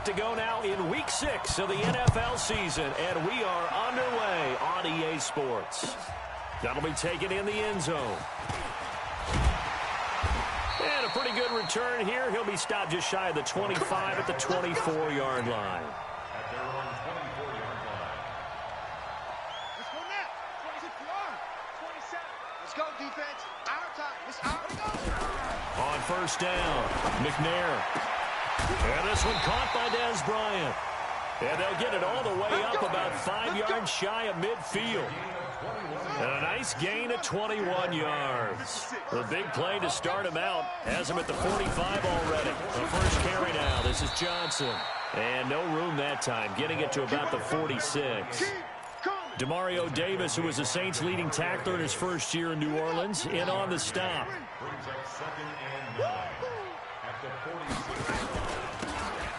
to go now in Week 6 of the NFL season, and we are underway on EA Sports. That'll be taken in the end zone. And a pretty good return here. He'll be stopped just shy of the 25 at the 24-yard line. Let's go now. 26-yard. 27. Let's go, defense. Our time. It's our go. On first down, McNair. And this one caught by Dez Bryant. And they'll get it all the way up about 5 yards shy of midfield. And a nice gain of 21 yards. The big play to start him out has him at the 45 already. The first carry now. This is Johnson. And no room that time, getting it to about the 46. Demario Davis, who was the Saints' leading tackler in his first year in New Orleans, in on the stop.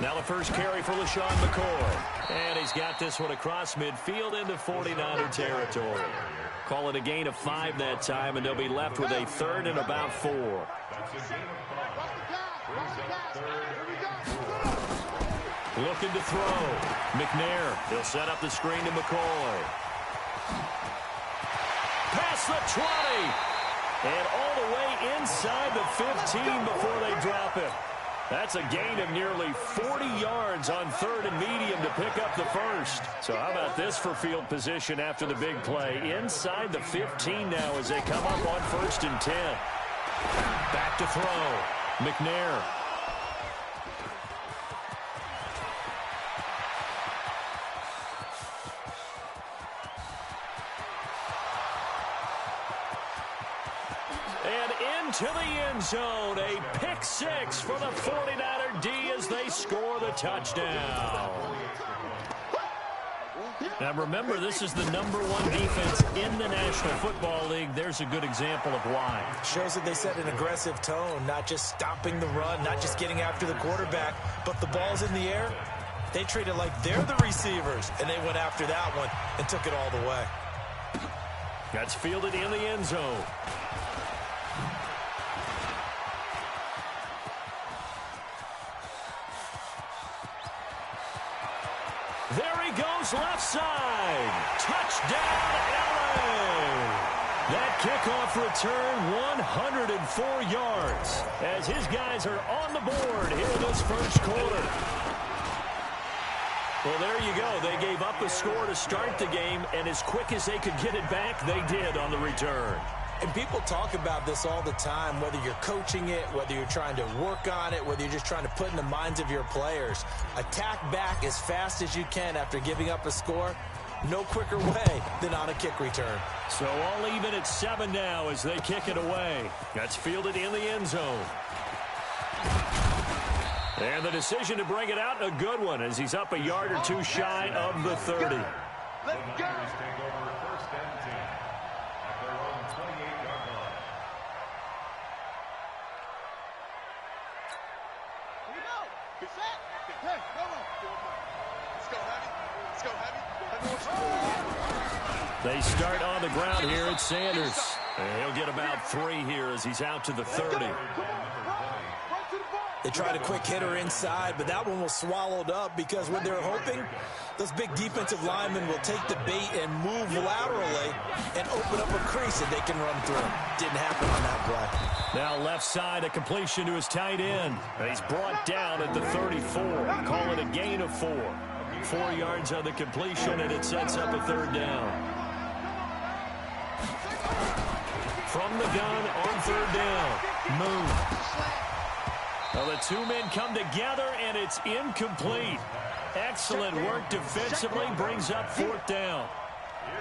Now the first carry for LaShawn McCoy. And he's got this one across midfield into 49er territory. Call it a gain of 5 that time, and they'll be left with a third and about 4. Looking to throw. McNair. He'll set up the screen to McCoy. Past the 20. And all the way inside the 15 before they drop it. That's a gain of nearly 40 yards on third and medium to pick up the first. So how about this for field position after the big play? Inside the 15 now as they come up on first and 10. Back to throw. McNair. To the end zone, a pick 6 for the 49er D as they score the touchdown. Now remember, this is the #1 defense in the National Football League. There's a good example of why. Shows that they set an aggressive tone, not just stopping the run, not just getting after the quarterback, but the ball's in the air. They treat it like they're the receivers, and they went after that one and took it all the way. That's fielded in the end zone. There he goes, left side. Touchdown, LA. That kickoff return, 104 yards, as his guys are on the board here in this first quarter. Well, there you go. They gave up a score to start the game, and as quick as they could get it back, they did on the return. And people talk about this all the time, whether you're coaching it, whether you're trying to work on it, whether you're just trying to put in the minds of your players. Attack back as fast as you can after giving up a score. No quicker way than on a kick return. So all even at 7 now as they kick it away. That's fielded in the end zone. And the decision to bring it out, a good one, as he's up a yard or two shy of the 30. Let's go. They start on the ground here at Sanders. And he'll get about 3 here as he's out to the 30. They tried a quick hitter inside, but that one was swallowed up because what they're hoping, those big defensive linemen will take the bait and move laterally and open up a crease that they can run through. Didn't happen on that play. Now left side, a completion to his tight end. He's brought down at the 34. Call it a gain of 4. 4 yards on the completion, and it sets up a third down. From the gun on third down. Moon. Well, the two men come together, and it's incomplete. Excellent work defensively, brings up 4th down.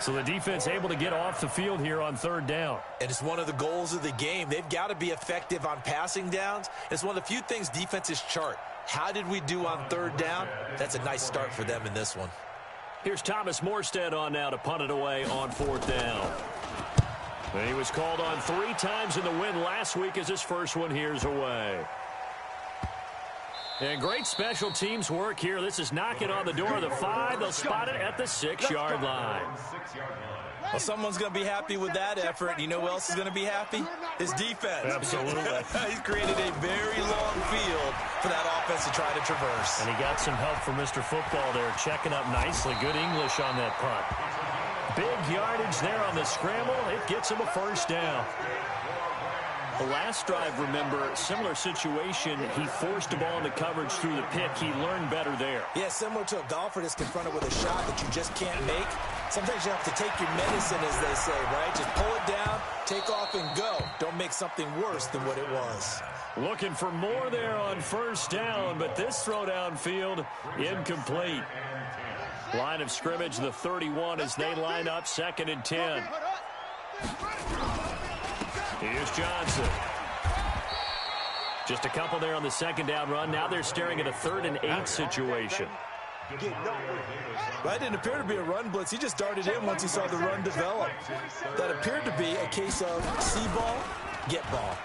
So the defense able to get off the field here on 3rd down. And it's one of the goals of the game. They've got to be effective on passing downs. It's one of the few things defenses chart. How did we do on 3rd down? That's a nice start for them in this one. Here's Thomas Morstead on now to punt it away on 4th down. And he was called on 3 times in the win last week as his first one here's away. And great special teams work here. This is knocking on the door of the 5. They'll spot it at the 6-yard line. Well, someone's going to be happy with that effort. You know who else is going to be happy? His defense. Absolutely. He's created a very long field for that offense to try to traverse. And he got some help from Mr. Football there, checking up nicely. Good English on that punt. Big yardage there on the scramble. It gets him a first down. The last drive, remember, similar situation. He forced the ball into coverage through the pick. He learned better there. Yeah, similar to a golfer that's confronted with a shot that you just can't make. Sometimes you have to take your medicine, as they say, right? Just pull it down, take off, and go. Don't make something worse than what it was. Looking for more there on first down, but this throw downfield incomplete. Line of scrimmage, the 31 as they line up, 2nd and 10. Here's Johnson. Just a couple there on the 2nd down run. Now they're staring at a 3rd and 8 situation. That didn't appear to be a run blitz. He just darted in once he saw the run develop. That appeared to be a case of see ball, get ball.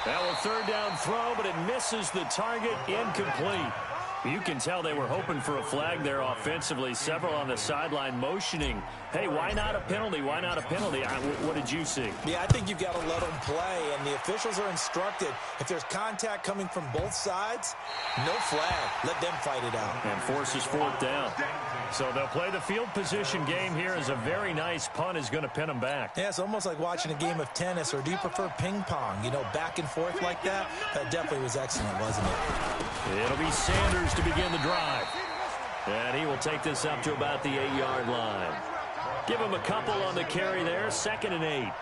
That was 3rd down throw, but it misses the target, incomplete. You can tell they were hoping for a flag there offensively. Several on the sideline motioning. Hey, why not a penalty? Why not a penalty? What did you see? Yeah, I think you've got to let them play, and the officials are instructed. If there's contact coming from both sides, no flag. Let them fight it out. And forces 4th down. So they'll play the field position game here as a very nice punt is going to pin them back. Yeah, it's almost like watching a game of tennis, or do you prefer ping pong? You know, back and forth like that? That definitely was excellent, wasn't it? It'll be Sanders to begin the drive. And he will take this up to about the 8-yard line. Give him a couple on the carry there, 2nd and 8.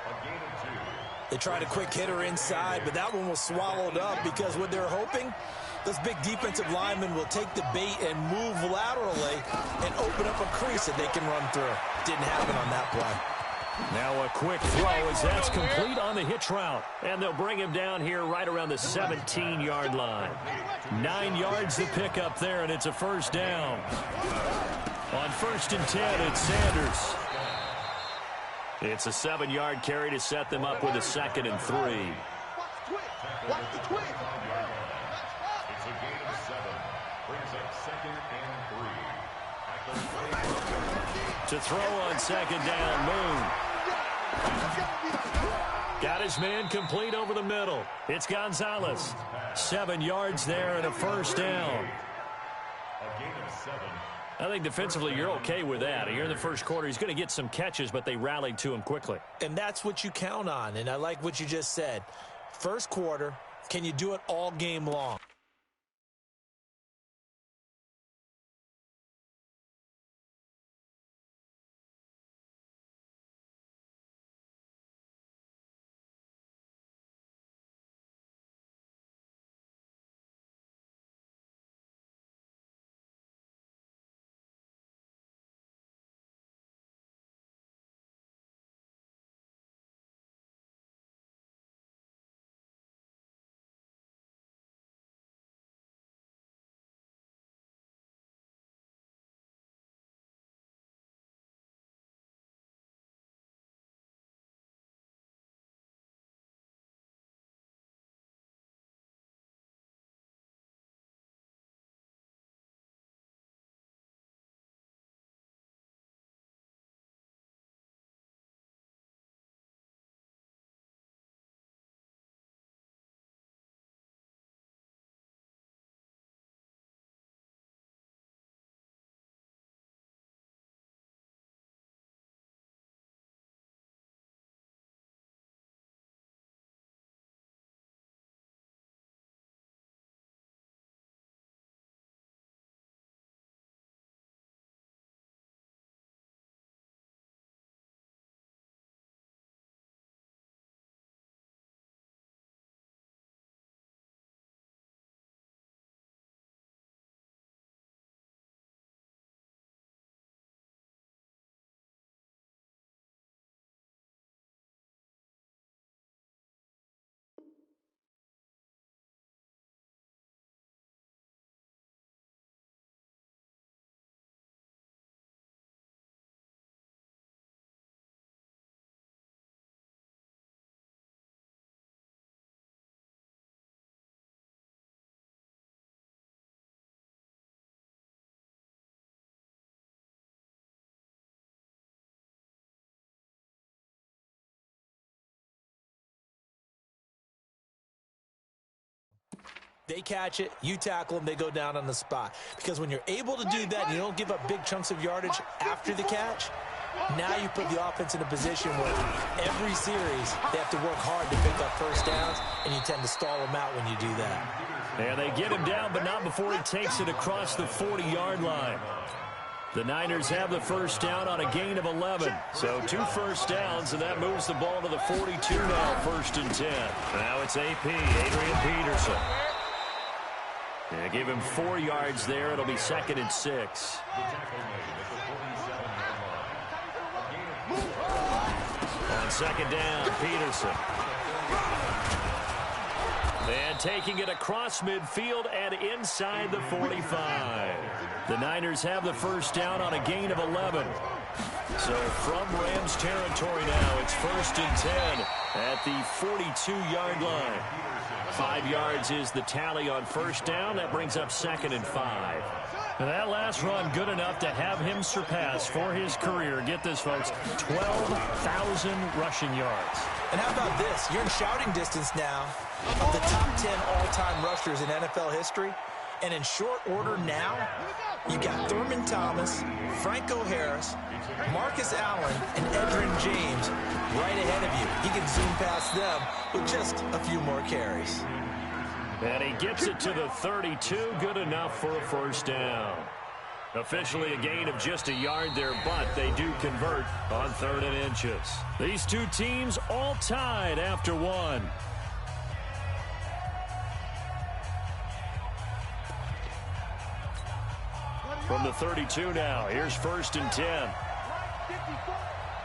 They tried a quick hitter inside, but that one was swallowed up because what they're hoping, those big defensive linemen will take the bait and move laterally and open up a crease that they can run through. Didn't happen on that play. Now a quick throw as that's complete on the hitch route. And they'll bring him down here right around the 17-yard line. 9 yards to pick up there, and it's a first down. On 1st and 10, it's Sanders. It's a 7-yard carry to set them up with a 2nd and 3. Watch the twig. It's a gain of 7. Brings up 2nd and 3. To throw on 2nd down, Moon. Got his man complete over the middle. It's Gonzalez. 7 yards there and a first down. A gain of 7. I think defensively you're okay with that. Here in the first quarter, he's going to get some catches, but they rallied to him quickly. And that's what you count on, and I like what you just said. First quarter, can you do it all game long? They catch it, you tackle them, they go down on the spot. Because when you're able to do that and you don't give up big chunks of yardage after the catch, now you put the offense in a position where every series they have to work hard to pick up first downs, and you tend to stall them out when you do that. And they get him down, but not before he takes it across the 40-yard line. The Niners have the first down on a gain of 11. So 2 first downs, and that moves the ball to the 42 now, 1st and 10. Now it's AP, Adrian Peterson. Yeah, give him 4 yards there. It'll be 2nd and 6. On 2nd down, Peterson. And taking it across midfield and inside the 45. The Niners have the first down on a gain of 11. So from Rams territory now, it's 1st and 10 at the 42-yard line. 5 yards is the tally on first down. That brings up 2nd and 5. And that last run good enough to have him surpass for his career, get this, folks, 12,000 rushing yards. And how about this? You're in shouting distance now of the top 10 all-time rushers in NFL history. And in short order now, you got Thurman Thomas, Franco Harris, Marcus Allen, and Edgerrin James right ahead of you. He can zoom past them with just a few more carries. And he gets it to the 32, good enough for a first down. Officially a gain of just a yard there, but they do convert on 3rd and inches. These two teams all tied after 1. From the 32 now, here's 1st and 10.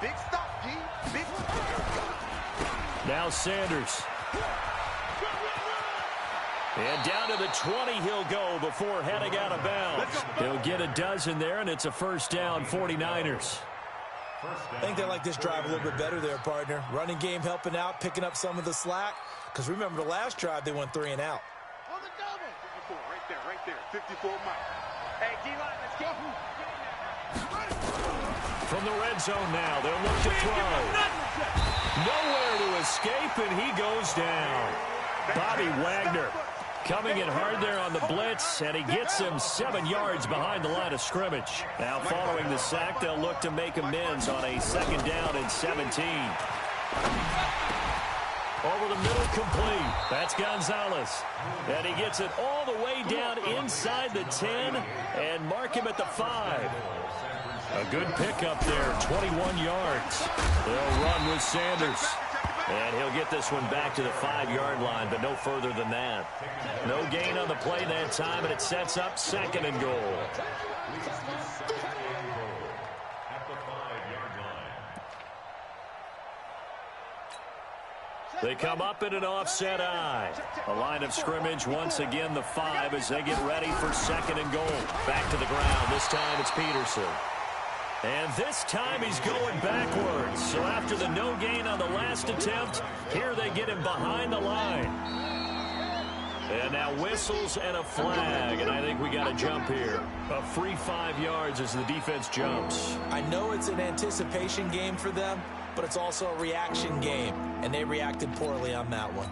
Big stop, G. Big. Now Sanders. And down to the 20 he'll go before heading out of bounds. He'll get a dozen there, and it's a first down, 49ers. I think they like this drive a little bit better there, partner. Running game helping out, picking up some of the slack. Because remember, the last drive, they went 3 and out. On the double. 54, right there. 54 Mike. Hey, D-line, let's go. From the red zone now, they'll look to throw. Nowhere to escape, and he goes down. Bobby Wagner coming in hard there on the blitz, and he gets him 7 yards behind the line of scrimmage. Now following the sack, they'll look to make amends on a 2nd down and 17. Over the middle, complete. That's Gonzalez. And he gets it all the way down inside the 10 and mark him at the 5. A good pickup there, 21 yards. They'll run with Sanders. And he'll get this one back to the 5-yard line, but no further than that. No gain on the play that time, and it sets up 2nd and goal. They come up in an offset eye. A line of scrimmage once again, the 5 as they get ready for 2nd and goal. Back to the ground. This time it's Peterson. And this time he's going backwards. So after the no gain on the last attempt, here they get him behind the line. And now whistles and a flag, and I think we got a jump here. A free 5 yards as the defense jumps. I know it's an anticipation game for them, but it's also a reaction game, and they reacted poorly on that one.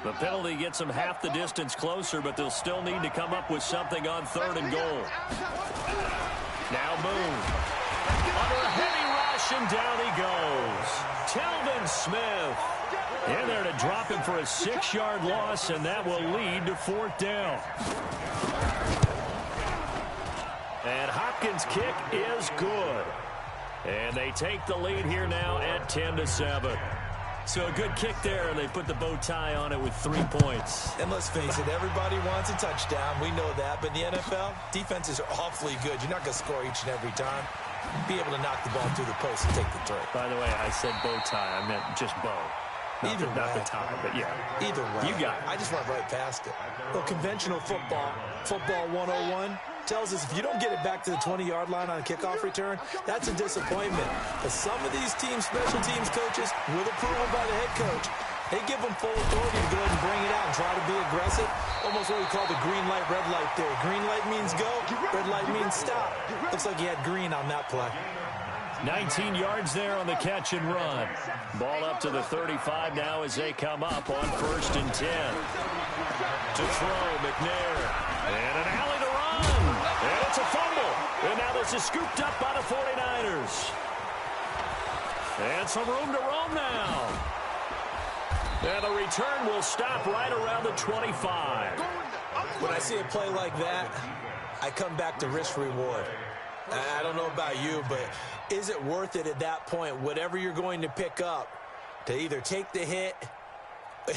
The penalty gets them half the distance closer, but they'll still need to come up with something on 3rd and goal. Now Boone. Under a heavy rush, and down he goes. Telvin Smith in there to drop him for a 6-yard loss, and that will lead to 4th down. And Hopkins' kick is good. And they take the lead here now at 10-7. So a good kick there, and they put the bow tie on it with 3 points. And let's face it, everybody wants a touchdown. We know that. But in the NFL, defenses are awfully good. You're not going to score each and every time. Be able to knock the ball through the post and take the throw. By the way, I said bow tie. I meant just bow. Not the tie, but yeah. Either way. You got it. I just went right past it. Well, conventional football 101, tells us if you don't get it back to the 20-yard line on a kickoff return, that's a disappointment. But some of these teams, special teams coaches, with approval by the head coach, they give them full authority to go ahead and bring it out and try to be aggressive. Almost what we call the green light, red light theory. Green light means go, red light means stop. Looks like he had green on that play. 19 yards there on the catch and run. Ball up to the 35 now as they come up on 1st and 10. To throw, McNair. And an alley to run. And it's a fumble. And now this is scooped up by the 49ers. And some room to roam now. And the return will stop right around the 25. When I see a play like that, I come back to risk-reward. I don't know about you, but is it worth it at that point, whatever you're going to pick up, to either take the hit,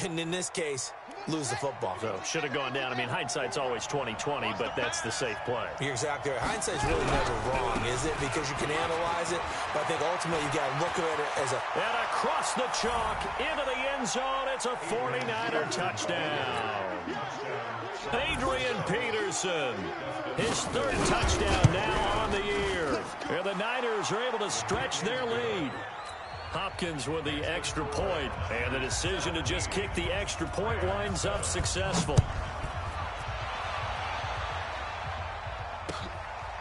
and in this case, lose the football? So should have gone down. I mean, hindsight's always 20/20, but that's the safe play. You're exactly right. Hindsight's really never wrong, is it? Because you can analyze it, but I think ultimately you got to look at it as a... And across the chalk, into the end zone, it's a 49er touchdown. Adrian Peterson, his 3rd touchdown now on the year. And the Niners are able to stretch their lead. Hopkins with the extra point, and the decision to just kick the extra point winds up successful.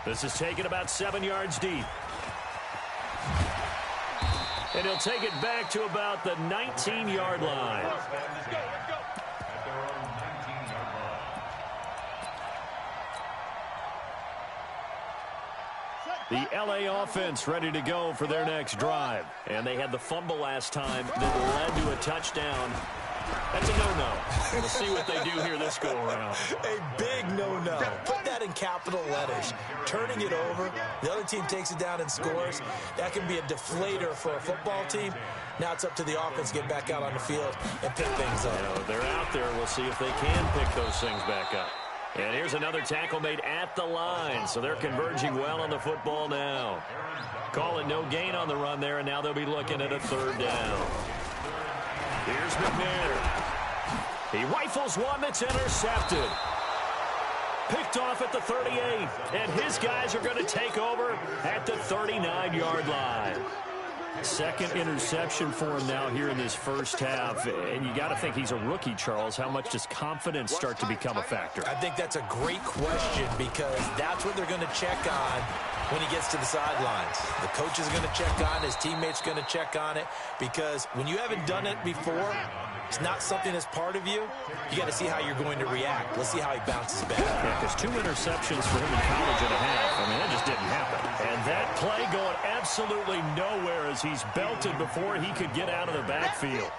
This is taken about 7 yards deep. And he'll take it back to about the 19-yard line. The L.A. offense ready to go for their next drive. And they had the fumble last time that led to a touchdown. That's a no-no. We'll see what they do here this go-around. A big no-no. Put that in capital letters. Turning it over, the other team takes it down and scores. That can be a deflator for a football team. Now it's up to the offense to get back out on the field and pick things up. You know, they're out there. We'll see if they can pick those things back up. And here's another tackle made at the line, so they're converging well on the football now. Call it no gain on the run there, and now they'll be looking at a 3rd down. Here's McNair. He rifles one that's intercepted. Picked off at the 38, and his guys are going to take over at the 39-yard line. 2nd interception for him now here in this first half. And you got to think he's a rookie, Charles. How much does confidence start to become a factor? I think that's a great question because that's what they're going to check on when he gets to the sidelines. The coach is going to check on it. His teammates are going to check on it because when you haven't done it before, it's not something that's part of you. You got to see how you're going to react. Let's see how he bounces back. Yeah, because 2 interceptions for him in college and a half. I mean, that just didn't happen. And that play going absolutely nowhere as he's belted before he could get out of the backfield.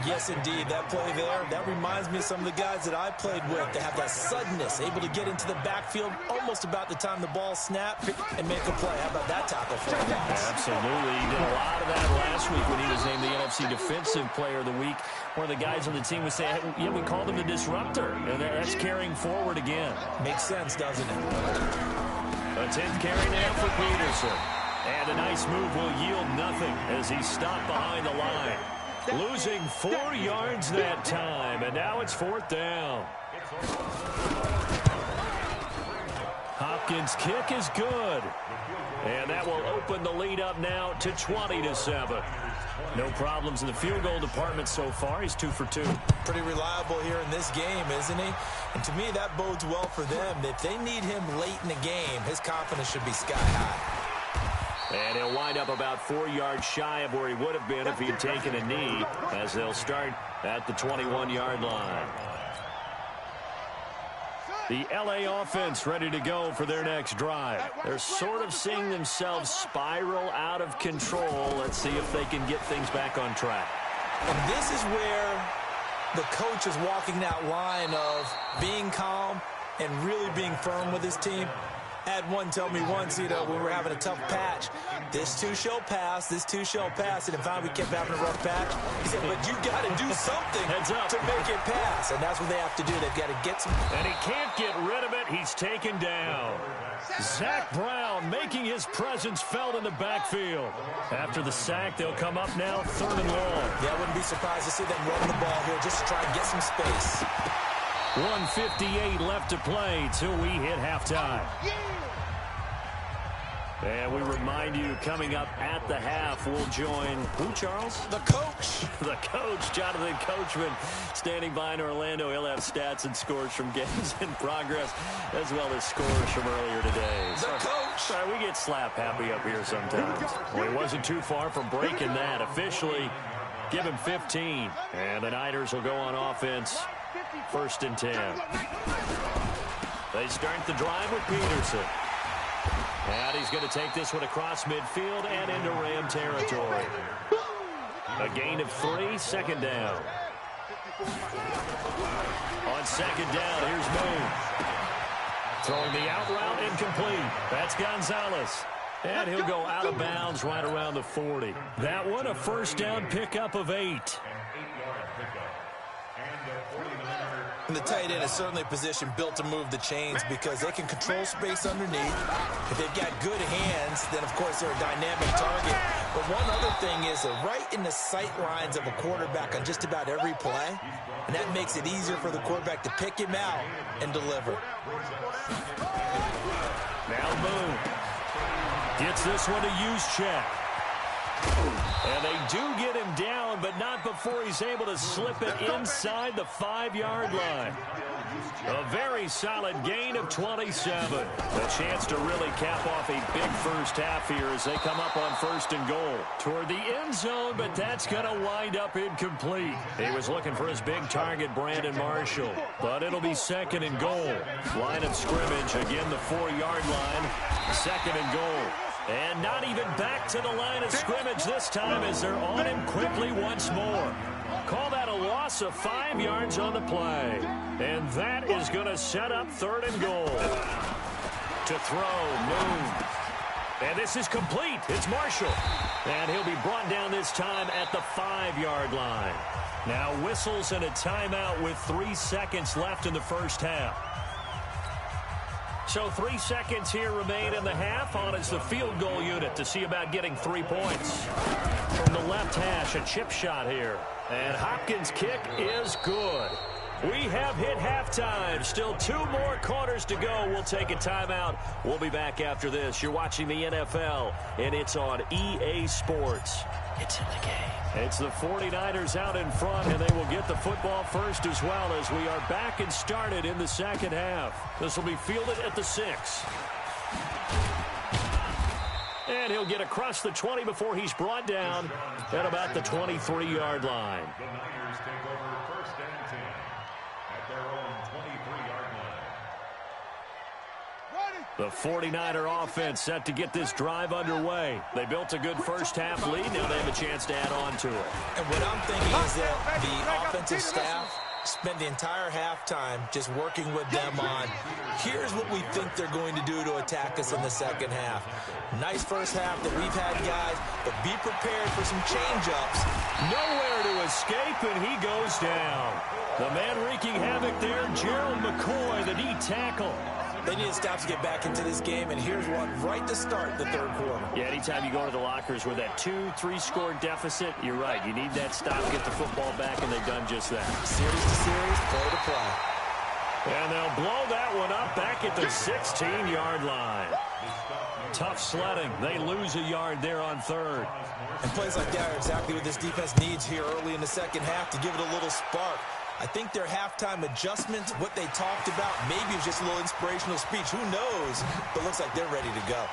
Yes, indeed. That play there, that reminds me of some of the guys that I played with that have that suddenness, able to get into the backfield almost about the time the ball snapped and make a play. How about that tackle for a loss? Absolutely. He did a lot of that last week when he was named the NFC Defensive Player of the Week. One of the guys on the team was saying, yeah, we called him the disruptor. And that's carrying forward again. Makes sense, doesn't it? A 10th carry now for Peterson. And a nice move will yield nothing as he's stopped behind the line. Losing 4 yards that time, and now it's 4th down. Hopkins' kick is good. And that will open the lead up now to 20-7. No problems in the field goal department so far. He's 2 for 2. Pretty reliable here in this game, isn't he? And to me, that bodes well for them. If they need him late in the game, his confidence should be sky high. And he'll wind up about 4 yards shy of where he would have been if he had taken a knee, as they'll start at the 21-yard line. The L.A. offense ready to go for their next drive. They're sort of seeing themselves spiral out of control. Let's see if they can get things back on track. And this is where the coach is walking that line of being calm and really being firm with his team. I had one tell me once, when we were having a tough patch, this too shall pass, this too shall pass. And finally we kept having a rough patch. He said, but you got to do something to make it pass. And that's what they have to do. They've got to get some. And he can't get rid of it. He's taken down. Zach Brown making his presence felt in the backfield. After the sack, they'll come up now 3rd and long. Yeah, I wouldn't be surprised to see them run the ball here just to try and get some space. 1:58 left to play till we hit halftime. And we remind you, coming up at the half, we'll join who, Charles? The coach. The coach, Jonathan Coachman, standing by in Orlando. He'll have stats and scores from games in progress, as well as scores from earlier today. The coach. Sorry, we get slap happy up here sometimes. Well, he wasn't too far from breaking that. Officially, give him 15. And the Niners will go on offense, 1st and 10. They start the drive with Peterson. And he's going to take this one across midfield and into Ram territory. A gain of 3, 2nd down. On 2nd down, here's Moon. Throwing the out route incomplete. That's Gonzalez. And he'll go out of bounds right around the 40. That one a 1st down pickup of 8. And the tight end is certainly a position built to move the chains because they can control space underneath. If they've got good hands, then, of course, they're a dynamic target. But one other thing is they're right in the sight lines of a quarterback on just about every play, and that makes it easier for the quarterback to pick him out and deliver. Now Moon gets this one to Juszczyk. And they do get him down, but not before he's able to slip it inside the 5-yard line. A very solid gain of 27. A chance to really cap off a big first half here as they come up on 1st and goal. Toward the end zone, but that's going to wind up incomplete. He was looking for his big target, Brandon Marshall. But it'll be 2nd and goal. Line of scrimmage, again the 4-yard line. 2nd and goal. And not even back to the line of scrimmage this time as they're on him quickly once more. Call that a loss of 5 yards on the play. And that is going to set up 3rd and goal. To throw, Moon. And this is complete. It's Marshall. And he'll be brought down this time at the 5-yard line. Now whistles and a timeout with 3 seconds left in the first half. So 3 seconds here remain in the half. On is the field goal unit to see about getting 3 points. From the left hash, a chip shot here. And Hopkins' kick is good. We have hit halftime. Still 2 more quarters to go. We'll take a timeout. We'll be back after this. You're watching the NFL, and it's on EA Sports. It's in the game. It's the 49ers out in front, and they will get the football first as well as we are back and started in the 2nd half. This will be fielded at the 6. And he'll get across the 20 before he's brought down at about the 23-yard line. The Niners take over 1st and 10 at their own 23-yard line. The 49er offense set to get this drive underway. They built a good first half lead. Now they have a chance to add on to it. And what I'm thinking is that the offensive staff spent the entire halftime just working with them on, here's what we think they're going to do to attack us in the 2nd half. Nice first half that we've had, guys, but be prepared for some change-ups. Nowhere to escape, and he goes down. The man wreaking havoc there, Gerald McCoy, the D tackle. They need to stop to get back into this game, and here's one right to start the 3rd quarter. Yeah, anytime you go to the lockers with that 2-3 score deficit, you're right. You need that stop, get the football back, and they've done just that. Series to series, play to play. And they'll blow that one up back at the 16-yard line. Tough sledding. They lose a yard there on 3rd. And plays like that are exactly what this defense needs here early in the 2nd half to give it a little spark. I think their halftime adjustments, what they talked about, maybe it's just a little inspirational speech. Who knows? But looks like they're ready to go.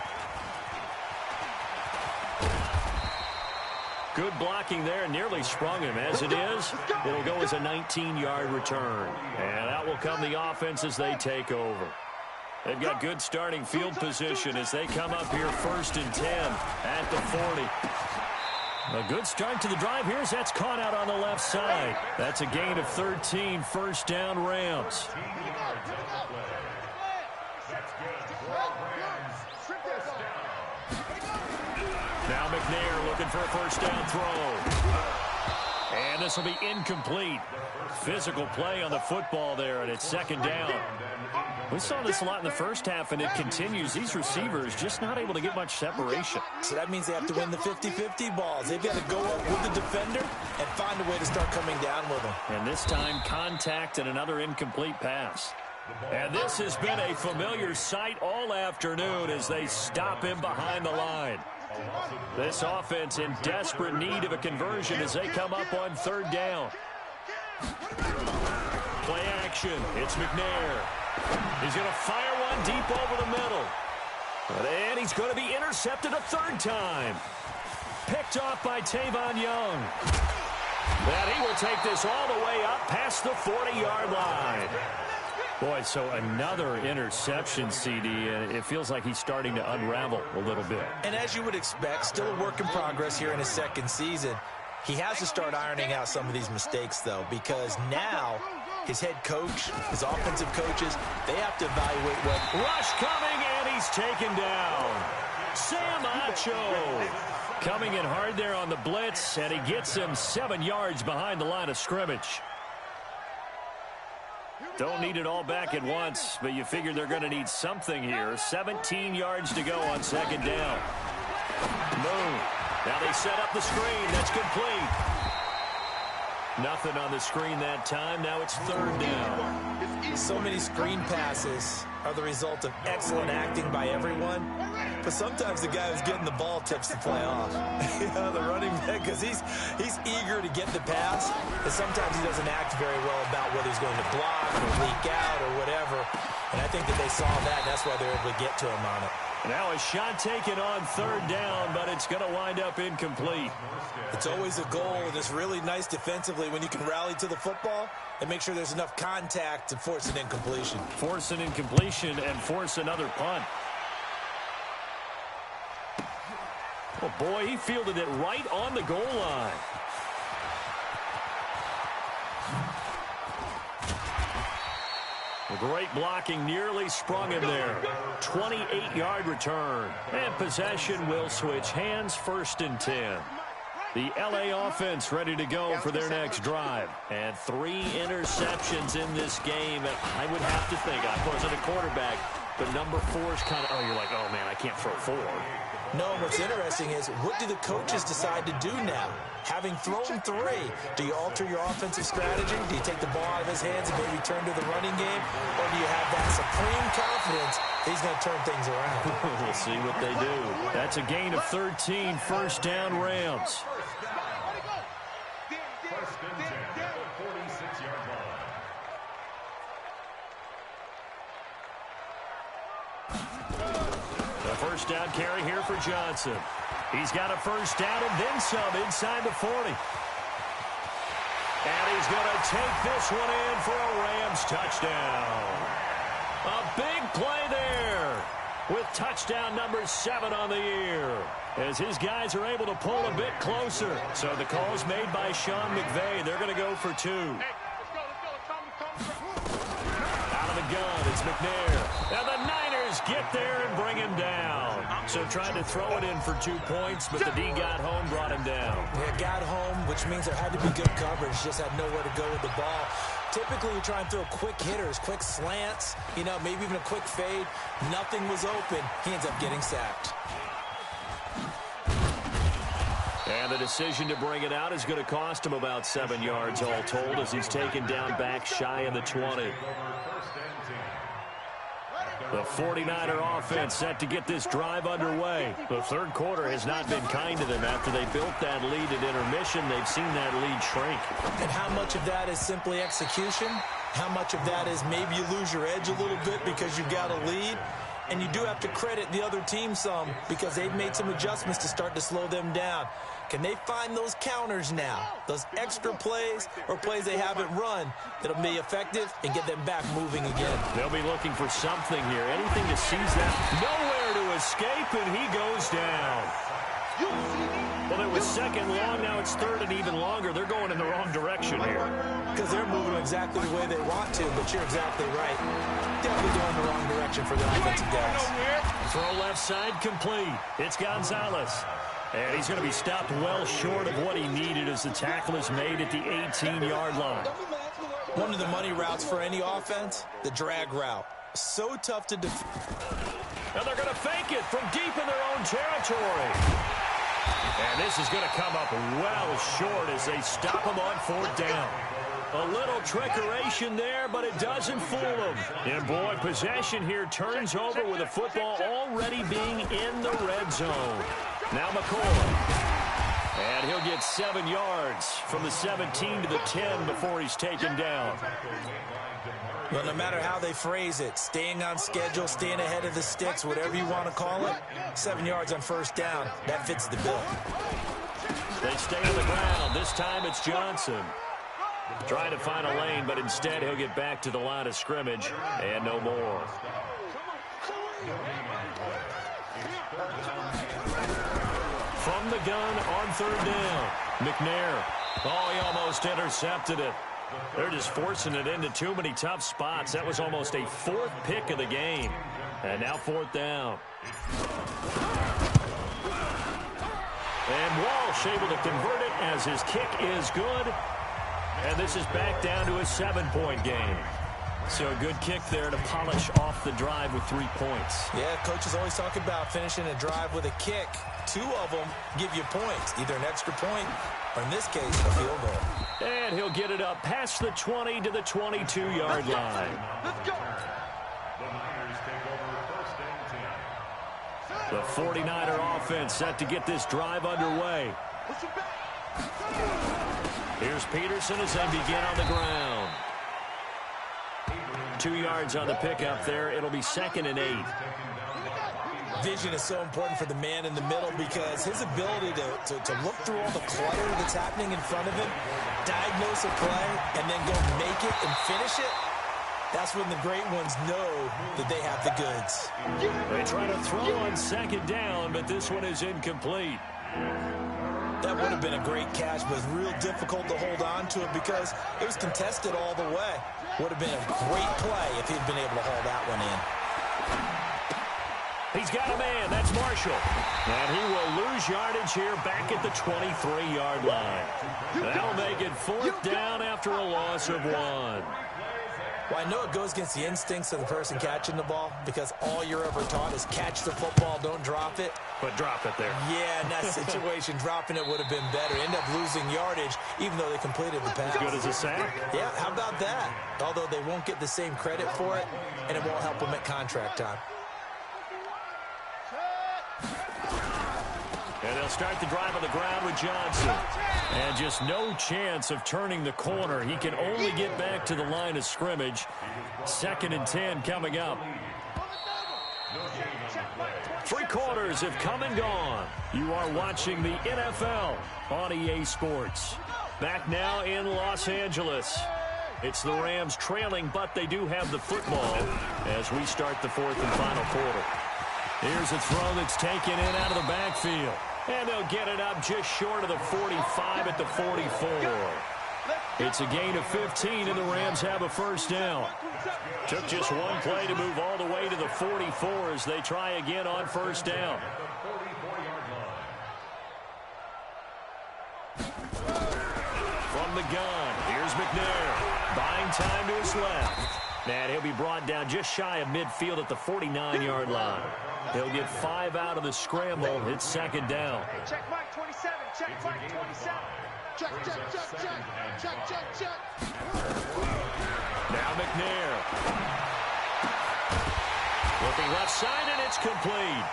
Good blocking there. Nearly sprung him. As it is, it'll go as a 19-yard return. And that will come the offense as they take over. They've got good starting field position as they come up here 1st and 10 at the 40. A good start to the drive here as that's caught out on the left side. That's a gain of 13, 1st down Rams. Now McNair looking for a 1st down throw. And this will be incomplete. Physical play on the football there, and it's 2nd down. We saw this a lot in the first half, and it continues. These receivers just not able to get much separation. So that means they have to win the 50-50 balls. They've got to go up with the defender and find a way to start coming down with them. And this time, contact and another incomplete pass. And this has been a familiar sight all afternoon as they stop him behind the line. This offense in desperate need of a conversion as they come up on third down. Play action. It's McNair. He's going to fire one deep over the middle. And he's going to be intercepted a third time. Picked off by Tavon Young. And he will take this all the way up past the 40-yard line. Boy, so another interception, CD, and it feels like he's starting to unravel a little bit. And as you would expect, still a work in progress here in his second season. He has to start ironing out some of these mistakes, though, because now his head coach, his offensive coaches, they have to evaluate what... Rush coming, and he's taken down. Sam Acho coming in hard there on the blitz, and he gets him 7 yards behind the line of scrimmage. Don't need it all back at once, but you figure they're going to need something here. 17 yards to go on second down. Moon. Now they set up the screen. That's complete. Nothing on the screen that time. Now it's third down. So many screen passes are the result of excellent acting by everyone. But sometimes the guy who's getting the ball tips the play off. The running back, because he's eager to get the pass. And sometimes he doesn't act very well about whether he's going to block or leak out or whatever. And I think that they saw that. That's why they're able to get to him on it. Now a shot taken on third down, but it's going to wind up incomplete. It's always a goal, and it's really nice defensively when you can rally to the football and make sure there's enough contact to force an incompletion. Force an incompletion and force another punt. Oh, boy, he fielded it right on the goal line. Great blocking, nearly sprung him there. 28-yard return. And possession will switch hands, 1st and 10. The L.A. offense ready to go for their next drive. And 3 interceptions in this game. And I would have to think, I wasn't a quarterback, but number 4 is kind of, you're like, oh, man, I can't throw 4. No, what's interesting is, what do the coaches decide to do now? Having thrown 3, do you alter your offensive strategy? Do you take the ball out of his hands and maybe turn to the running game? Or do you have that supreme confidence that he's going to turn things around? We'll see what they do. That's a gain of 13, 1st down Rams. First and 10 at the 46-yard line. The first down carry here for Johnson. He's got a first down and then some inside the 40. And he's going to take this one in for a Rams touchdown. A big play there with touchdown number 7 on the year as his guys are able to pull a bit closer. So the call's made by Sean McVay. They're going to go for 2. Out of the gun, it's McNair. Now the Niners get there and bring him down. So trying to throw it in for 2 points, but the D got home, brought him down. Yeah, got home, which means there had to be good coverage. Just had nowhere to go with the ball. Typically, you try and throw quick hitters, quick slants, maybe even a quick fade. Nothing was open. He ends up getting sacked. And the decision to bring it out is going to cost him about 7 yards all told as he's taken down back shy of the 20. The 49er offense set to get this drive underway. The third quarter has not been kind to them after they built that lead at intermission. They've seen that lead shrink. And how much of that is simply execution? How much of that is maybe you lose your edge a little bit because you've got a lead? And you do have to credit the other team some because they've made some adjustments to start to slow them down. Can they find those counters now, those extra plays or plays they haven't run that'll be effective and get them back moving again? They'll be looking for something here, anything to seize that. Nowhere to escape, and he goes down. Well, it was second long, now it's third and even longer. They're going in the wrong direction here. Because they're moving exactly the way they want to, but you're exactly right. Definitely going the wrong direction for the offensive guys. Throw left side complete. It's Gonzalez. And he's going to be stopped well short of what he needed as the tackle is made at the 18-yard line. One of the money routes for any offense, the drag route. So tough to defend. And they're going to fake it from deep in their own territory. And this is going to come up well short as they stop him on 4th down. A little trickeration there, but it doesn't fool him. And, boy, possession here turns over with the football already being in the red zone. Now McCoy. And he'll get 7 yards from the 17 to the 10 before he's taken down. Well, no matter how they phrase it, staying on schedule, staying ahead of the sticks, whatever you want to call it, 7 yards on first down, that fits the bill. They stay on the ground. This time it's Johnson. Trying to find a lane, but instead he'll get back to the line of scrimmage and no more. From the gun on third down, McNair. Oh, he almost intercepted it. They're just forcing it into too many tough spots. That was almost a 4th pick of the game. And now 4th down. And Walsh able to convert it as his kick is good. And this is back down to a 7-point game. So a good kick there to polish off the drive with 3 points. Yeah, coaches always talk about finishing a drive with a kick. 2 of them give you points, either an extra point or, in this case, a field goal. And he'll get it up past the 20 to the 22-yard line. Let's go. The 49er offense set to get this drive underway. Here's Peterson as they begin on the ground. 2 yards on the pickup there. It'll be 2nd and 8. Vision is so important for the man in the middle because his ability to look through all the clutter that's happening in front of him, diagnose a play, and then go make it and finish it, that's when the great ones know that they have the goods. They try to throw on 2nd down, but this one is incomplete. That would have been a great catch, but it's real difficult to hold on to it because it was contested all the way. Would have been a great play if he'd been able to haul that one in. He's got a man. That's Marshall. And he will lose yardage here back at the 23-yard line. That'll make it 4th down after a loss of 1. Well, I know it goes against the instincts of the person catching the ball because all you're ever taught is catch the football, don't drop it. But drop it there. Yeah, in that situation, dropping it would have been better. End up losing yardage, even though they completed the pass. As good as a sack. Yeah, how about that? Although they won't get the same credit for it, and it won't help them at contract time. And they'll start the drive on the ground with Johnson. And just no chance of turning the corner. He can only get back to the line of scrimmage. 2nd and 10 coming up. 3 quarters have come and gone. You are watching the NFL on EA Sports. Back now in Los Angeles. It's the Rams trailing, but they do have the football as we start the 4th and final quarter. Here's a throw that's taken in out of the backfield. And they'll get it up just short of the 45 at the 44. It's a gain of 15, and the Rams have a 1st down. Took just one play to move all the way to the 44 as they try again on 1st down. From the gun, here's McNair. Buying time to his left. And he'll be brought down just shy of midfield at the 49-yard line. He'll get 5 out of the scramble. It's 2nd down. Check Mike 27. Check Mike 27. Check. Now McNair. Looking left side, and it's complete.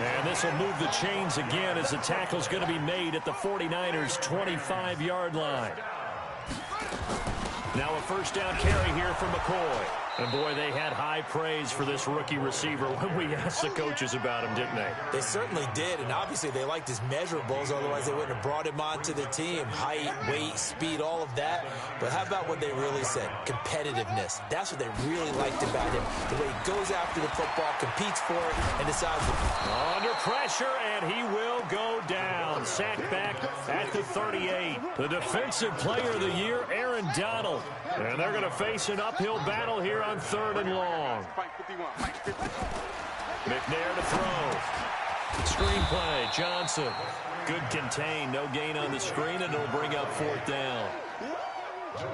And this will move the chains again as the tackle's going to be made at the 49ers' 25-yard line. Now a 1st down carry here from McCoy. And, boy, they had high praise for this rookie receiver when we asked the coaches about him, didn't they? They certainly did, and obviously they liked his measurables. Otherwise, they wouldn't have brought him onto the team. Height, weight, speed, all of that. But how about what they really said? Competitiveness. That's what they really liked about him. The way he goes after the football, competes for it, and decides to... Under pressure, and he will go down. Sacked back at the 38. The defensive player of the year, Aaron Donald. And they're going to face an uphill battle here on 3rd and long. McNair to throw. Screen play, Johnson. Good contain, no gain on the screen, and it'll bring up 4th down.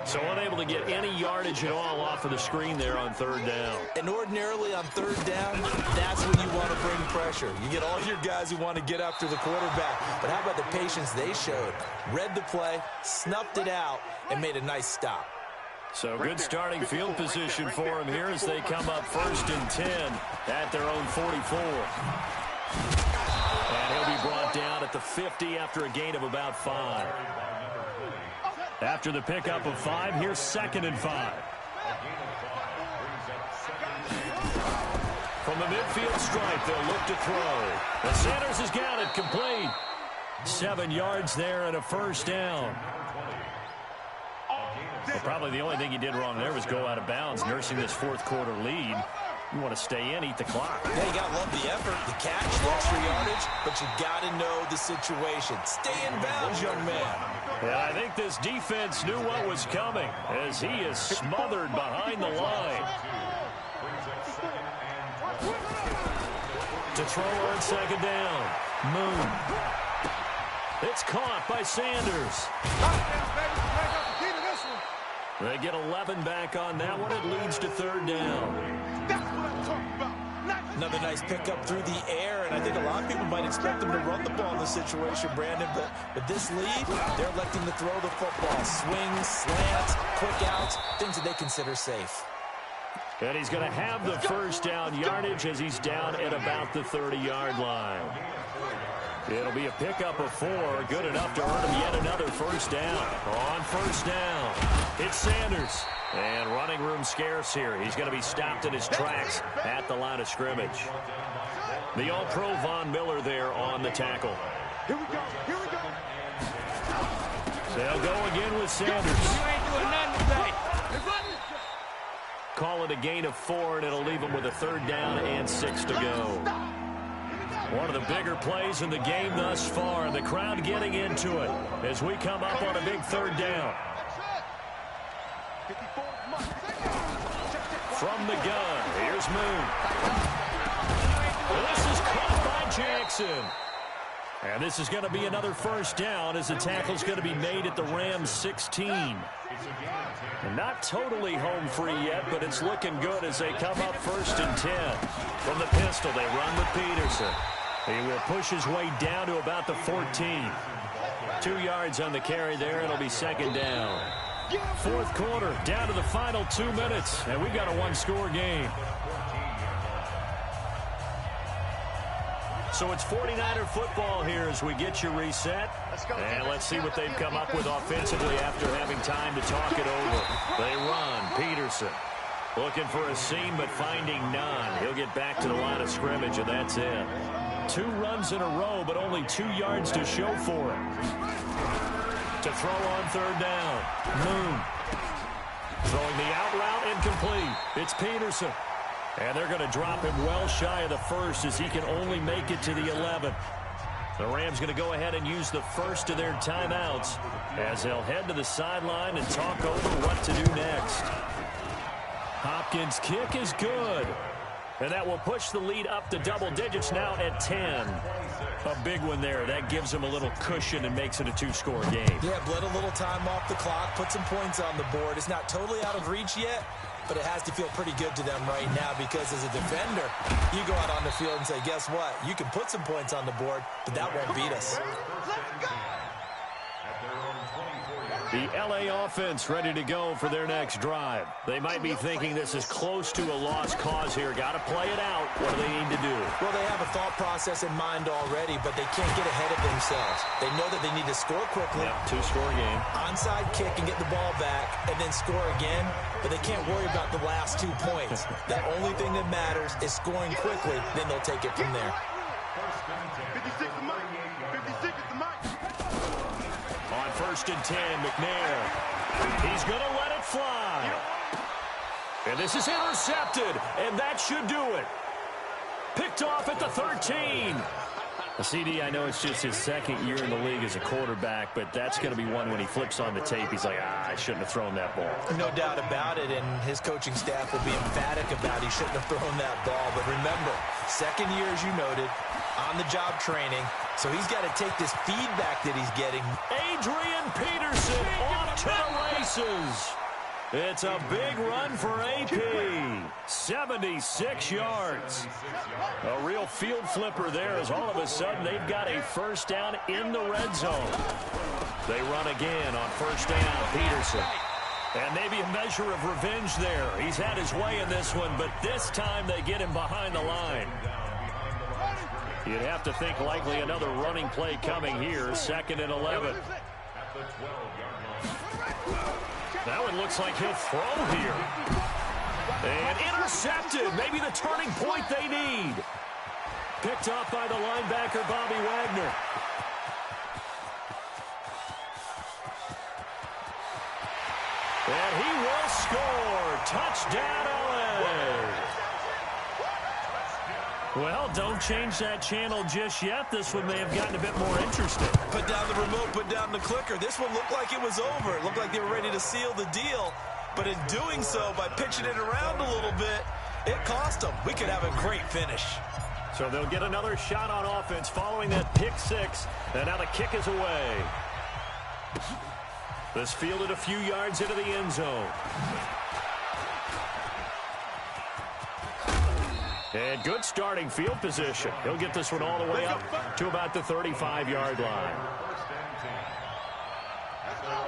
So unable to get any yardage at all off of the screen there on third down. And ordinarily on third down, that's when you want to bring pressure. You get all your guys who want to get after the quarterback. But how about the patience they showed? Read the play, snuffed it out, and made a nice stop. So good starting field position for them here as they come up 1st and 10 at their own 44. And he'll be brought down at the 50 after a gain of about 5. After the pickup of 5, here's 2nd and 5. From the midfield stripe, they'll look to throw. And Sanders has got it complete. 7 yards there and a first down. Well, probably the only thing he did wrong there was go out of bounds, nursing this 4th quarter lead. You want to stay in, eat the clock. Yeah, you got to love the effort, the catch, the extra yardage, but you got to know the situation. Stay in bounds, young man. And I think this defense knew what was coming as he is smothered behind the line. To throw on 2nd down. Moon. It's caught by Sanders. They get 11 back on that one. It leads to 3rd down. That's what I'm talking about. Another nice pickup through the air, and I think a lot of people might expect them to run the ball in this situation, Brandon, but with this lead, they're electing to throw the football. Swings, slants, quick outs, things that they consider safe. And he's going to have the first down yardage as he's down at about the 30-yard line. It'll be a pickup of 4, good enough to earn him yet another first down. On 1st down, it's Sanders. And running room scarce here. He's going to be stopped in his tracks at the line of scrimmage. The All-Pro Von Miller there on the tackle. Here we go. Here we go. They'll go again with Sanders. You ain't doing nothing today. Call it a gain of 4, and it'll leave him with a 3rd down and 6 to go. One of the bigger plays in the game thus far, and the crowd getting into it as we come up on a big 3rd down. From the gun, here's Moon. This is caught by Jackson. And this is going to be another first down as the tackle's going to be made at the Rams 16. And not totally home free yet, but it's looking good as they come up 1st and 10. From the pistol, they run with Peterson. He will push his way down to about the 14. 2 yards on the carry there. It'll be 2nd down. 4th quarter, down to the final 2 minutes, and we've got a 1-score game. So it's 49er football here as we get you reset. And let's see what they've come up with offensively after having time to talk it over. They run. Peterson looking for a seam, but finding none. He'll get back to the line of scrimmage, and that's it. 2 runs in a row, but only 2 yards to show for it. To throw on 3rd down. Moon. Throwing the out route incomplete. It's Peterson. And they're going to drop him well shy of the 1st as he can only make it to the 11th. The Rams going to go ahead and use the first of their timeouts as they'll head to the sideline and talk over what to do next. Hopkins' kick is good. And that will push the lead up to double digits now at 10. A big one there. That gives them a little cushion and makes it a 2-score game. Yeah, bled a little time off the clock, put some points on the board. It's not totally out of reach yet, but it has to feel pretty good to them right now because as a defender, you go out on the field and say, guess what? You can put some points on the board, but that won't beat us. The L.A. offense ready to go for their next drive. They might be thinking this is close to a lost cause here. Got to play it out. What do they need to do? Well, they have a thought process in mind already, but they can't get ahead of themselves. They know that they need to score quickly. Yep, 2-score game. Onside kick and get the ball back and then score again, but they can't worry about the last 2 points. The only thing that matters is scoring quickly, then they'll take it from there. 56 the mic. 56 is the mic. On 1st and 10, McNair. He's going to let it fly. And this is intercepted, and that should do it. Picked off at the 13. CD, I know it's just his 2nd year in the league as a quarterback, but that's going to be one when he flips on the tape. He's like, I shouldn't have thrown that ball. No doubt about it, and his coaching staff will be emphatic about he shouldn't have thrown that ball. But remember, 2nd year, as you noted, on-the-job training, so he's got to take this feedback that he's getting. Adrian Peterson off to the races. It's a big run for AP. 76 yards. A real field flipper there as all of a sudden they've got a first down in the red zone. They run again on first down, Peterson. And maybe a measure of revenge there. He's had his way in this one, but this time they get him behind the line. You'd have to think likely another running play coming here, 2nd and 11. That one looks like he'll throw here. And intercepted. Maybe the turning point they need. Picked off by the linebacker, Bobby Wagner. And he will score. Touchdown, LA. Well, don't change that channel just yet. This one may have gotten a bit more interesting. Put down the remote, put down the clicker. This one looked like it was over. It looked like they were ready to seal the deal. But in doing so, by pitching it around a little bit, it cost them. We could have a great finish. So they'll get another shot on offense following that pick 6. And now the kick is away. This fielded a few yards into the end zone. And good starting field position. He'll get this one all the way up to about the 35-yard line.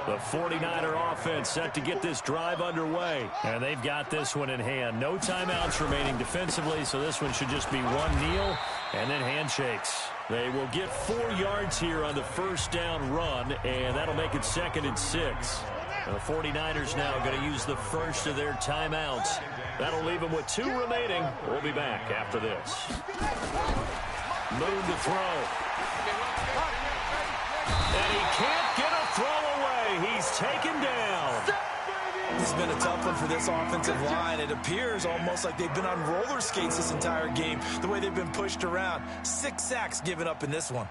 The 49er offense set to get this drive underway. And they've got this one in hand. No timeouts remaining defensively, so this one should just be one kneel and then handshakes. They will get 4 yards here on the first down run, and that'll make it 2nd and 6. And the 49ers now going to use the first of their timeouts. That'll leave them with 2 remaining. We'll be back after this. Moon to throw. And he can't get a throw away. He's taken down. This has been a tough one for this offensive line. It appears almost like they've been on roller skates this entire game, the way they've been pushed around. 6 sacks given up in this one.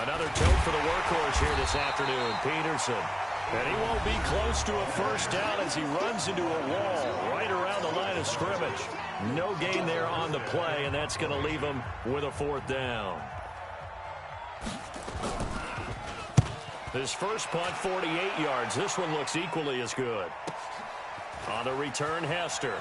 Another tote for the workhorse here this afternoon, Peterson. And he won't be close to a first down as he runs into a wall right around the line of scrimmage. No gain there on the play, and that's going to leave him with a 4th down. His first punt, 48 yards. This one looks equally as good. On the return, Hester.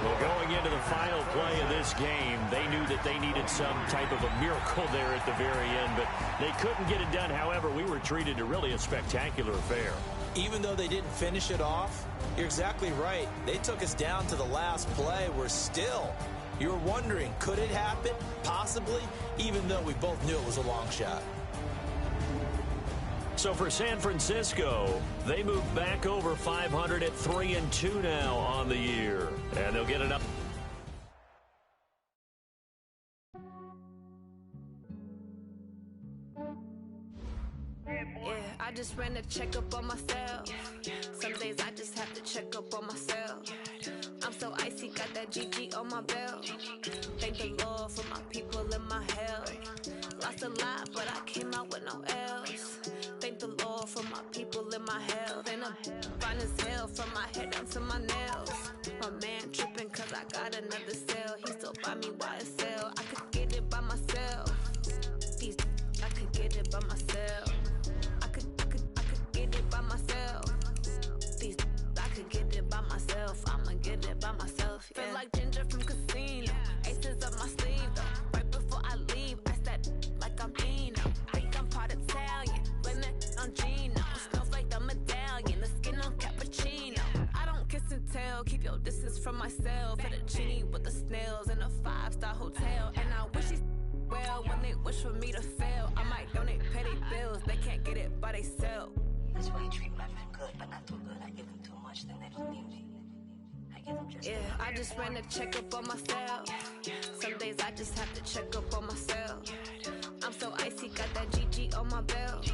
Well, going into the final play of this game, they knew that they needed some type of a miracle there at the very end, but they couldn't get it done. However, we were treated to really a spectacular affair. Even though they didn't finish it off, you're exactly right. They took us down to the last play. We're still, you're wondering, could it happen? Possibly, even though we both knew it was a long shot. So for San Francisco, they move back over 500 at 3-2 now on the year. And they'll get it up. Yeah, I just ran a checkup on myself. Some days I just have to check up on myself. I'm so icy, got that GG on my belt. Thank the Lord for my people and my health. Lost a lot, but I came out with no L's. Thank the Lord for my people and my health. And I'm fine as hell from my head down to my nails. My man tripping cause I got another cell. He still buy me YSL. I could get it by myself. I could get it by myself. I could get it by myself. I could get it by myself. I'ma get it by myself. Yeah. Feel like Ginger from Casino. Aces up my sleeve though. Right before I leave, I said like I'm Dino. Think I'm part Italian. Blame it on Gino. Snowflake the medallion. The skin on cappuccino. I don't kiss and tell. Keep your distance from myself. Hit a genie with the snails in a 5-star hotel. And I wish he's well when they wish for me to fail. I might donate, pay their bills. They can't get it by they self. That's why you treat my men good, but not too good. I give them too much, then they don't need me. I give them just I just ran a checkup on myself. Some days I just have to check up on myself. I'm so icy, got that GG on my belt.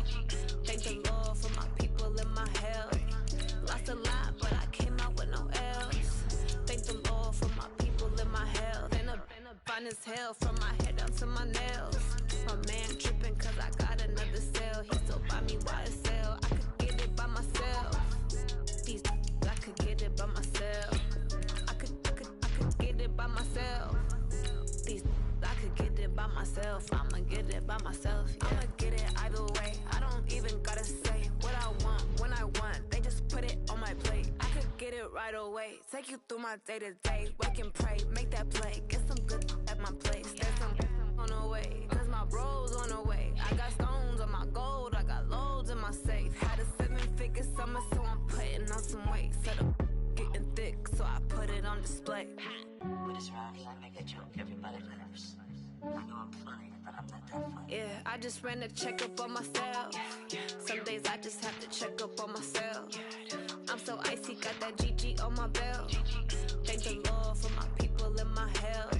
Thank the Lord for my people and my health. Lost a lot, but I came out with no L's. Thank the Lord for my people and my health. And a fine as hell from my head down to my nails. My man tripping cause I got another sale. He still buy me YSL. I could get it by myself. These I could get it by myself. I could get it by myself. These I could get it by myself. I'ma get it by myself. Yeah. I'ma get it either way. I don't even gotta say what I want when I want. They just put it on my plate. I could get it right away. Take you through my day to day. Wake and pray, make that play. Get some good at my place. There's some on the way. Cause my bros on the way. I got stones on my gold. I got loads in my safe. Had a 7-figure summer, so I'm putting on some weight. Set up getting thick, so I put it on display. With this round, I make a joke, everybody laughs. I know I'm funny, but I'm not that funny. Yeah, I just ran a checkup on myself. Some days I just have to check up on myself. I'm so icy, got that GG on my belt. Thank the Lord for my people in my health.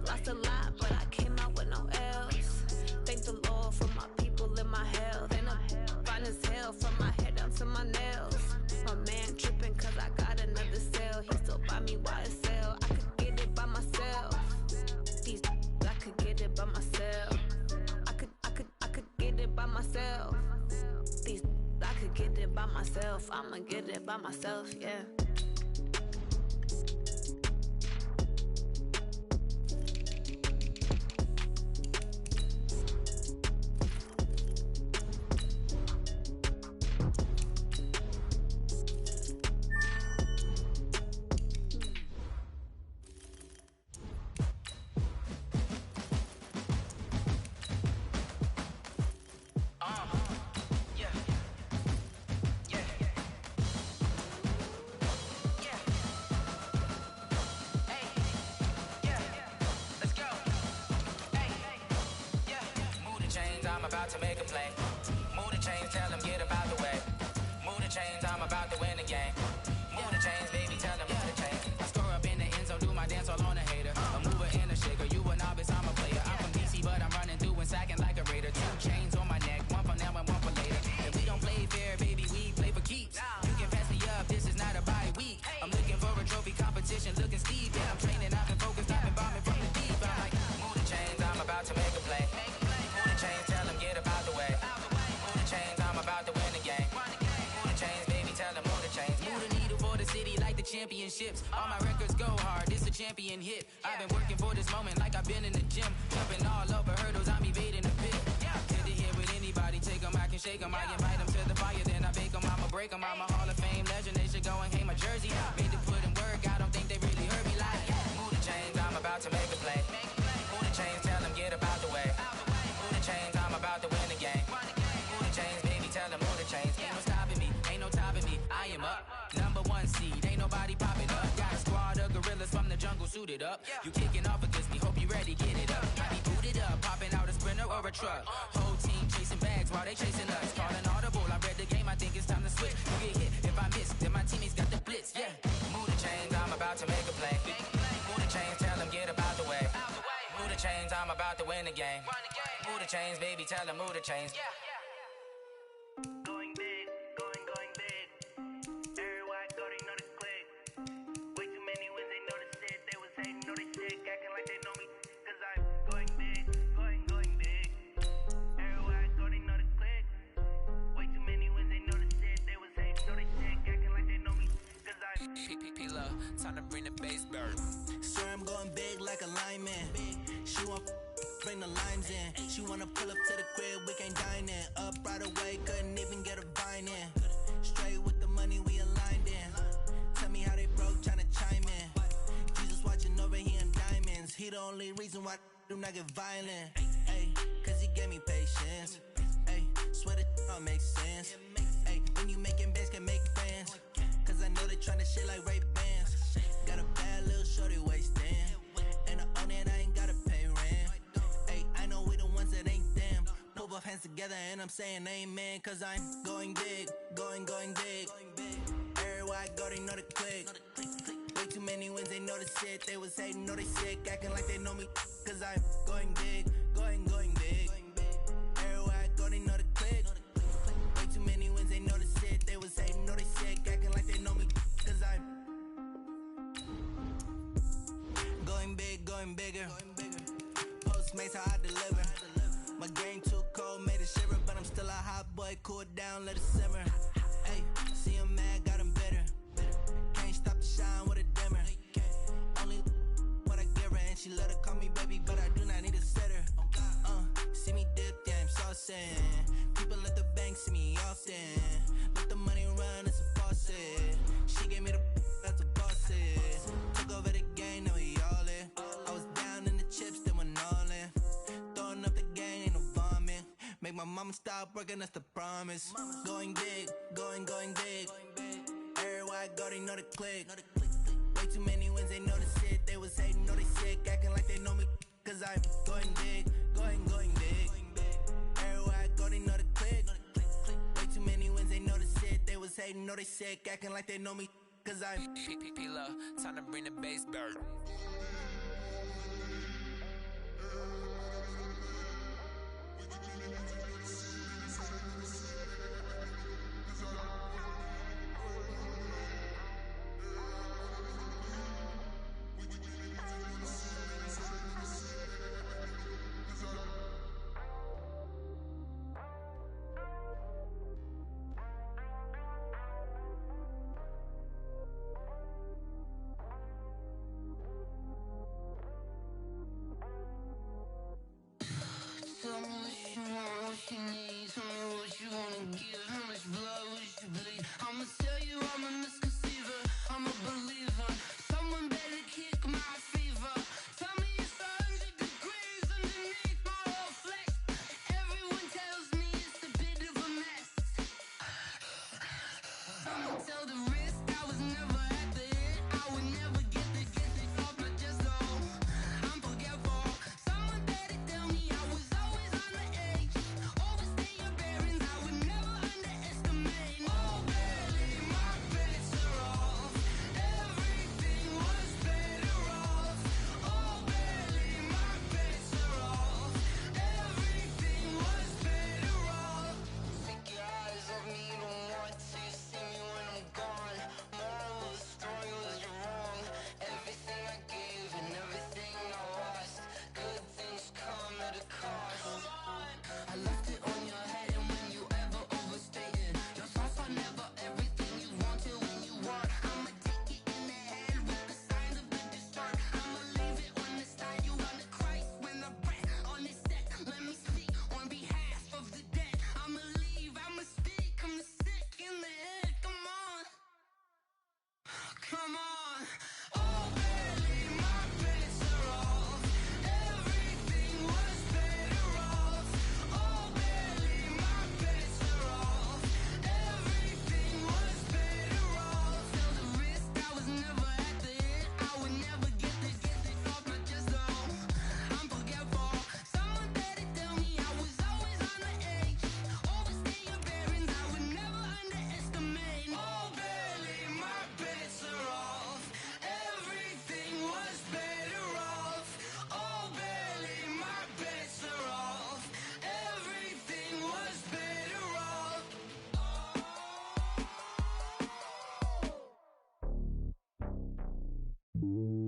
Lost a lot, but I came out with no L's. Thank the Lord for my people in my health. And I'm fine as hell from my head down to my nails. My man tripping cause I got another sale. He still buy me YSL. I could get it by myself. These I could get it by myself. I could get it by myself. These I could get it by myself. I'ma get it by myself, yeah. To make a play. Move the chains, tell them get about the way. Move the chains, I'm about to win the game. Move the chains, baby, tell them move the chains. I score up in the end zone, do my dance all on a hater. A mover and a shaker, you a novice, I'm a player. I'm from DC, but I'm running through and sacking like a raider. 2 chains on my neck, one for now and one for later. And we don't play fair, baby, we play for keeps. You can pass me up, this is not a bye week. I'm looking for a trophy competition, looking steep. Yeah, I'm training, I've been focused, I've been bombing from the deep. I'm like, move the chains, I'm about to make a play. Move the chains, tell them get about the way. Move the chains, I'm about to win the game. Move the chains, baby, tell them move the chains. Move the needle for the city like the championships. All my records go hard, this a champion hit. I've been working for this moment like I've been in the gym. Jumping all over hurdles, I'm evading the pit. Good to hear with anybody, take them, I can shake them. I invite them to the fire, then I bake them, I'ma break them. I'm a Hall of Fame legend, they should go and hang my jersey. Made to put in work, I don't think they really heard me like. Move the chains, I'm about to make a play. Move the chains, tell them get about the way. Move the chains, I'm about to win the game. Move the chains, baby, tell them move the chains. Ain't no stopping me, ain't no topping me. I am up, #1 seed, ain't nobody popping up. Got a squad of gorillas from the jungle suited up. You kicking off against me, hope you ready, get it up. I be booted up, popping out a Sprinter or a truck. Whole team chasing bags while they chasing us. Calling audible, I read the game, I think it's time to switch. You get hit, if I miss, then my teammates got the blitz, yeah. Move the chains, I'm about to make a play. Move the chains, tell them get about the way. Move the chains, I'm about to win the game. Move the chains, baby, tell them move the chains. Going big, going big. Everywhere I go, they know the click. Way too many wins, they know the shit. They was hating, know they sick, acting like they know me. Cause I'm going big, going big. Everywhere I go, they know the click. Way too many wins, they know the shit. They was hating, know they sick, acting like they know me. Cause I'm P-P-P-Love, time to bring the bass bird. Swear I'm going big like a lineman. She want bring the lines in. She wanna pull up to the crib, we can't dine in. Up right away, couldn't even get a vine in. Straight with the money, we aligned in. Tell me how they broke, tryna chime in. Jesus watching over, he in diamonds. He the only reason why I do not get violent. Ay, cause he gave me patience. Ay, swear that all makes sense. Ay, when you making bands, can make friends. Cause I know they tryna shit like Ray-Bans. Got a bad little shorty wasting. And I own it, I ain't gotta pay rent. Ay, I know we the ones that ain't them. Put both hands together and I'm saying amen. Cause I'm going big, going big. Everywhere I go, they know the click. Way too many wins, they know the shit. They was hating, know they sick, acting like they know me. Cause I'm going big, going big. Everywhere I go, they know the click. Way too many wins, they know the shit. They was hating, know they sick, acting like they know me. Cause I'm going big, going bigger. Postmates, how I deliver. My game too cold, made it shiver, but I'm still a hot boy. Cool it down, let it simmer. Hey, see him mad, got him bitter. Can't stop the shine with a dimmer. Only what I give her, and she let her call me baby, but I do not need a sitter. See me dip, yeah, I'm saucing. People at the bank see me often. Let the money run, it's a faucet. She gave me the that's a boss it. Took over the game, now we all in. I was down in the chips, then went all in. Throwing up the gang, ain't no vomit. Make my mama stop working, that's the promise. Going big, going big. Everywhere I go, they know the click. Way too many wins, they know the shit. They was hating, know they sick, acting like they know me. Cause I'm going big, going big. Everywhere I go, they know the click. Way too many wins, they know the shit. They was hating, know they sick, acting like they know me. Cause I'm P-P-P-Lo, time to bring the bass bird. Tell me what you want, what you need. Tell me what you wanna give. How much blood would you bleed? I'ma tell you I'm a misconceiver. I'm a believer. Someone better kick my fever. Tell me it's 100 degrees underneath my whole flesh. Everyone tells me it's a bit of a mess. I'ma tell the risk I was never at the hit. I would never get the off my chest though. I'm forgetful. Someone better tell me I was always on the edge. Overstay your bearings, I would never underestimate. Oh baby, my bets are off. Everything was better off. Oh baby, my bets are off. Everything was better off. Take your eyes off me, don't want to see me when I'm gone. Moral of the story was you're wrong. Everything I gave and everything I lost. Good things come at a cost. I left it on your head, and when you ever overstay it, your thoughts are never everything you wanted when you want. I'ma take it in the head with the signs of the distort. I'ma leave it on the side. You on the Christ when the breath on this set. Let me speak on behalf of the dead. I'ma leave, I'ma speak. I'm sick in the head. Come on, come on. Oh baby, my bets are off. Everything was better off. Oh baby, my bets are off. Everything was better off. Tell the risk I was never at the hit. I would never get this off my chest though. I'm forgetful. Someone better tell me I was always on the edge. Overstay your bearings, I would never underestimate. Oh baby, my bets are off. Everything was better off. Oh baby, my bets are off. Everything was better off. Ooh.